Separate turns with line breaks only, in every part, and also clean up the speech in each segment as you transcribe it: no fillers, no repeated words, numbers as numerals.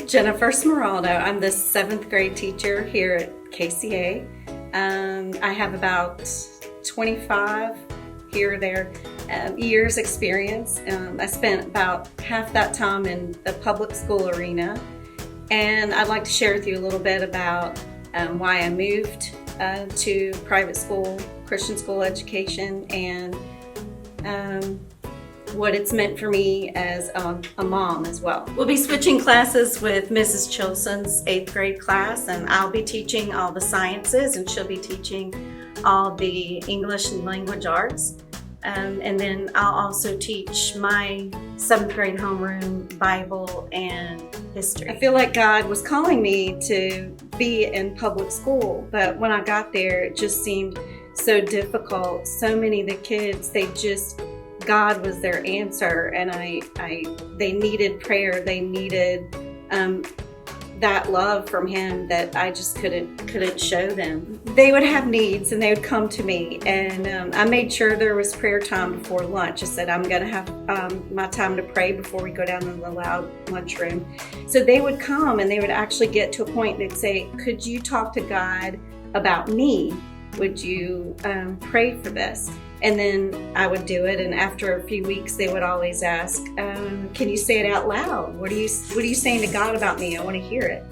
Jennifer Smiroldo. I'm the 7th grade teacher here at KCA. I have about 25 here or there years experience. I spent about half that time in the public school arena, and I'd like to share with you a little bit about why I moved to private school, Christian school education, and what it's meant for me as a mom as well. We'll be switching classes with Mrs. Chilson's 8th grade class, and I'll be teaching all the sciences and she'll be teaching all the English and language arts. And then I'll also teach my 7th grade homeroom Bible and history. I feel like God was calling me to be in public school, but when I got there, it just seemed so difficult. So many of the kids, God was their answer, and they needed prayer. They needed that love from Him that I just couldn't show them. They would have needs, and they would come to me, and I made sure there was prayer time before lunch. I said, I'm going to have my time to pray before we go down in the loud lunchroom. So they would come, and they would actually get to a point. They'd say, "Could you talk to God about me? Would you pray for this?" And then I would do it, and after a few weeks, they would always ask, "Can you say it out loud? What are you saying to God about me? I want to hear it."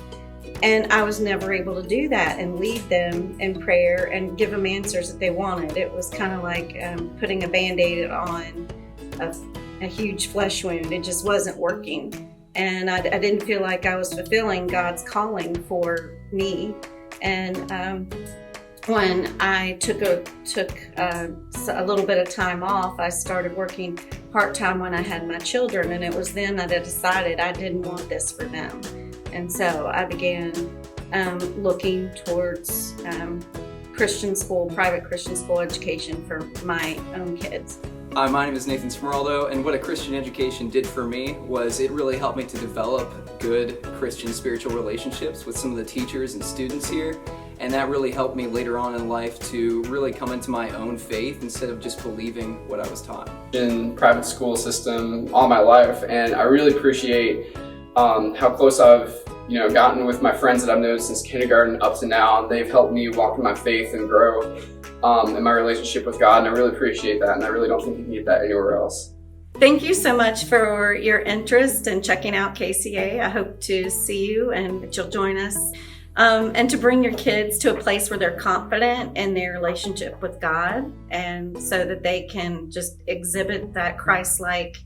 And I was never able to do that and lead them in prayer and give them answers that they wanted. It was kind of like putting a Band-Aid on a huge flesh wound. It just wasn't working, and I didn't feel like I was fulfilling God's calling for me. And when I took a little bit of time off, I started working part-time when I had my children, and it was then that I decided I didn't want this for them. And so I began looking towards Christian school, private Christian school education for my own kids.
Hi, my name is Nathan Smiroldo, and what a Christian education did for me was it really helped me to develop good Christian spiritual relationships with some of the teachers and students here. And that really helped me later on in life to really come into my own faith instead of just believing what I was taught.
In private school system all my life, and I really appreciate how close I've gotten with my friends that I've known since kindergarten up to now. And they've helped me walk in my faith and grow in my relationship with God, and I really appreciate that, and I really don't think you can get that anywhere else.
Thank you so much for your interest in checking out KCA. I hope to see you and that you'll join us. And to bring your kids to a place where they're confident in their relationship with God, and so that they can just exhibit that Christ-like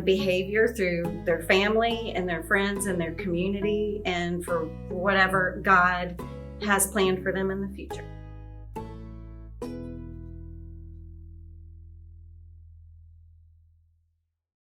behavior through their family and their friends and their community, and for whatever God has planned for them in the future.